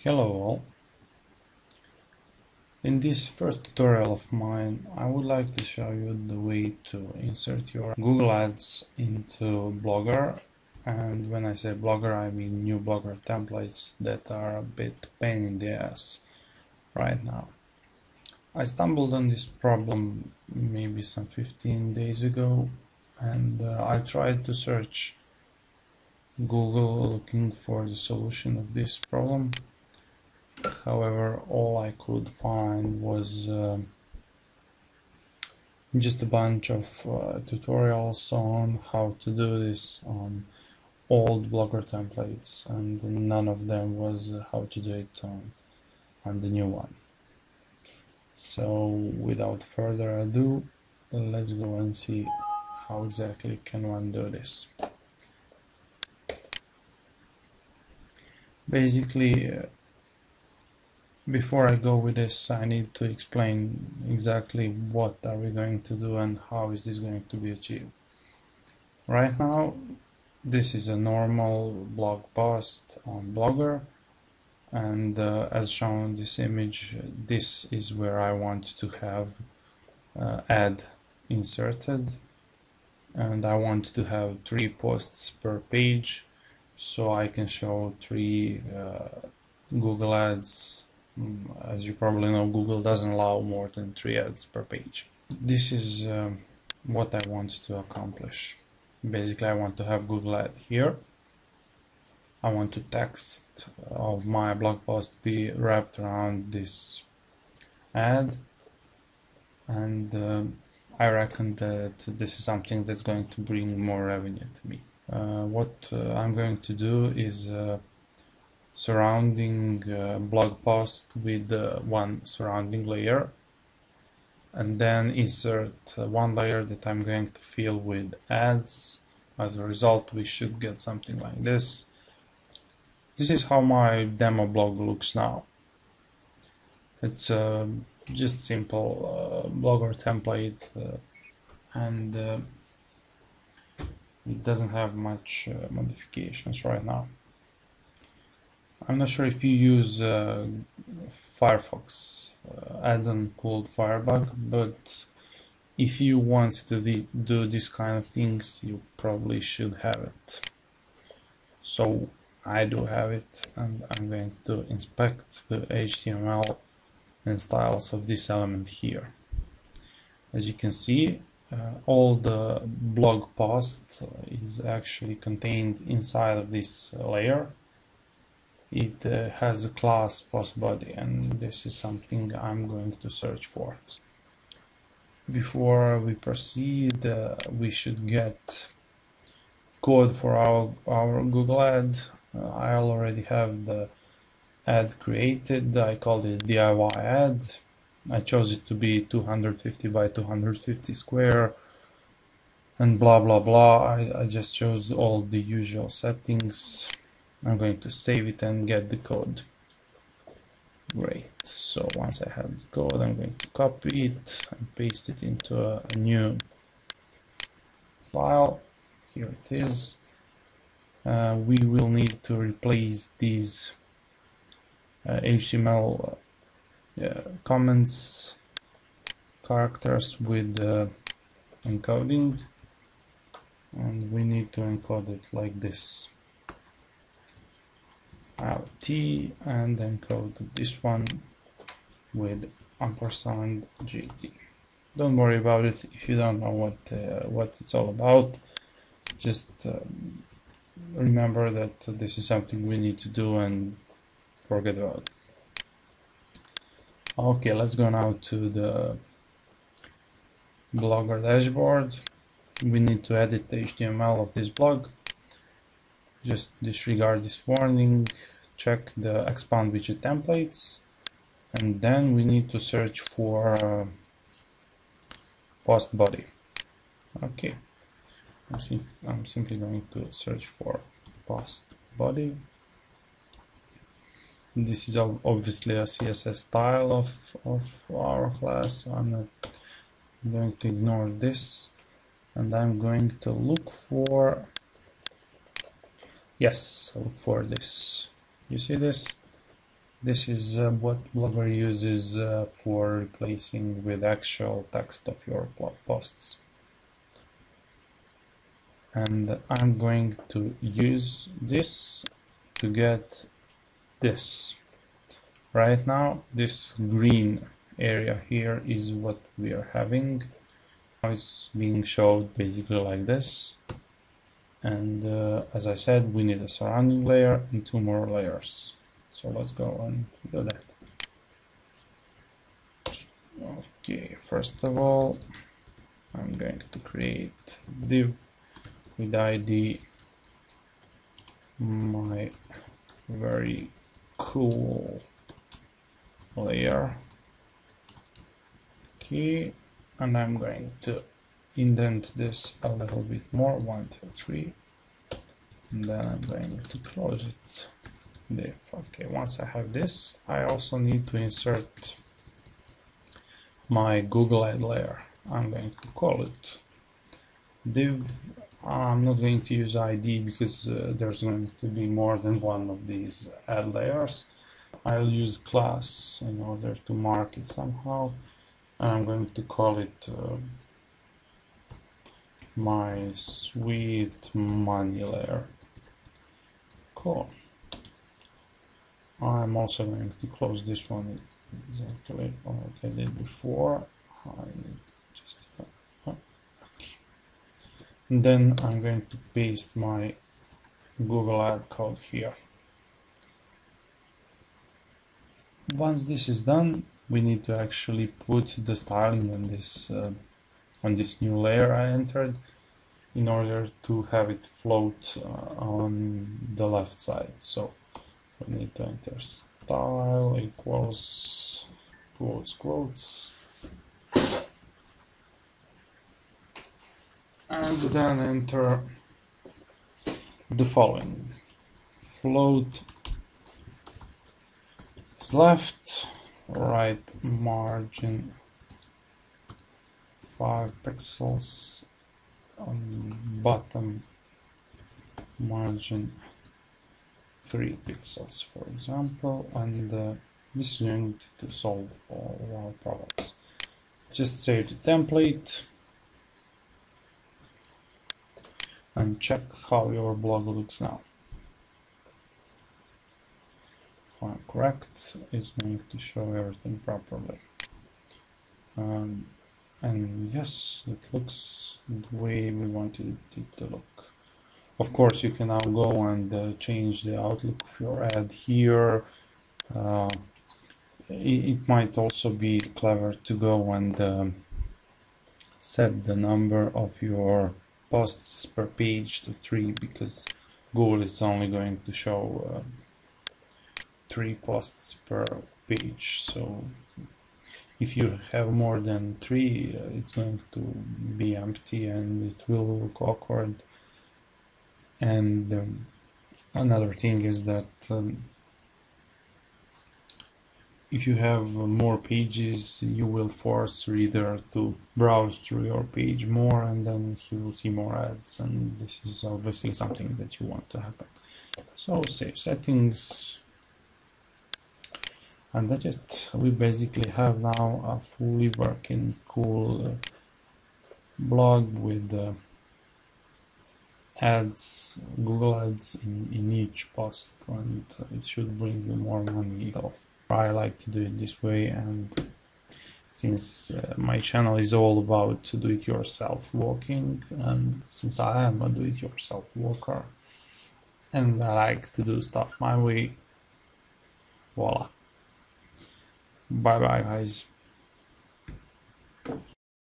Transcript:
Hello all. In this first tutorial of mine, I would like to show you the way to insert your Google Ads into Blogger. And when I say Blogger, I mean new Blogger templates that are a bit pain in the ass right now. I stumbled on this problem maybe some 15 days ago, and I tried to search Google looking for the solution of this problem. However, all I could find was just a bunch of tutorials on how to do this on old Blogger templates, and none of them was how to do it on the new one. So without further ado, let's go and see how exactly can one do this. Basically, before I go with this, I need to explain exactly what are we going to do and how is this going to be achieved. Right now, this is a normal blog post on Blogger, and as shown in this image, this is where I want to have ad inserted, and I want to have 3 posts per page, so I can show 3 Google ads. As you probably know, Google doesn't allow more than 3 ads per page. This is what I want to accomplish. Basically, I want to have Google ad here. I want the text of my blog post be wrapped around this ad, and I reckon that this is something that's going to bring more revenue to me. What I'm going to do is surrounding blog post with one surrounding layer, and then insert one layer that I'm going to fill with ads. As a result, we should get something like this. This is how my demo blog looks now. It's just simple Blogger template, and it doesn't have much modifications right now. I'm not sure if you use Firefox add-on called Firebug, but if you want to do this kind of things, you probably should have it. So I do have it, and I'm going to inspect the HTML and styles of this element here. As you can see, all the blog post is actually contained inside of this layer. It has a class post body, and this is something I'm going to search for. Before we proceed, we should get code for our Google ad. I already have the ad created. I called it DIY ad. I chose it to be 250 by 250 square and blah blah blah. I just chose all the usual settings. I'm going to save it and get the code. Great. So once I have the code, I'm going to copy it and paste it into a new file. Here it is. We will need to replace these HTML comments characters with encoding, and we need to encode it like this. T and encode this one with ampersand GT. Don't worry about it if you don't know what it's all about. Just remember that this is something we need to do and forget about it. Okay, let's go now to the Blogger dashboard. We need to edit the HTML of this blog. Just disregard this warning, check the expand widget templates, and then we need to search for post body. Okay, I'm simply going to search for post body. This is obviously a CSS style of our class, so I'm going to ignore this, and I'm going to look for, yes, look for this. You see this? This is what Blogger uses for replacing with actual text of your blog posts. And I'm going to use this to get this. Right now, this green area here is what we are having. Now it's being showed basically like this. And as I said, we need a surrounding layer and 2 more layers. So let's go and do that. Okay, first of all, I'm going to create div with ID my very cool layer. Okay, and I'm going to indent this a little bit more, 1, 2, 3, and then I'm going to close it. Div. Okay, once I have this, I also need to insert my Google Ad layer. I'm going to call it div. I'm not going to use ID because there's going to be more than one of these ad layers. I'll use class in order to mark it somehow, and I'm going to call it my sweet money layer. Cool. I'm also going to close this one exactly like I did before. I need just okay. And then I'm going to paste my Google ad code here. Once this is done, we need to actually put the styling on this new layer I entered in order to have it float on the left side. So we need to enter style equals quotes quotes, and then enter the following: float is left, right margin 5 pixels, on bottom margin 3 pixels, for example, and this is going to solve all our problems. Just save the template and check how your blog looks now. If I'm correct, it's going to show everything properly. And yes, it looks the way we wanted it to look. Of course, you can now go and change the outlook of your ad here. It might also be clever to go and set the number of your posts per page to 3, because Google is only going to show 3 posts per page. So if you have more than 3, it's going to be empty and it will look awkward. And another thing is that if you have more pages, you will force reader to browse through your page more, and then he will see more ads, and this is obviously something that you want to happen. So save settings, and that's it. We basically have now a fully working cool blog with ads, Google ads in each post, and it should bring you more money. So I like to do it this way, and since my channel is all about do-it-yourself walking, and since I am a do-it-yourself walker and I like to do stuff my way, voila. Bye bye guys.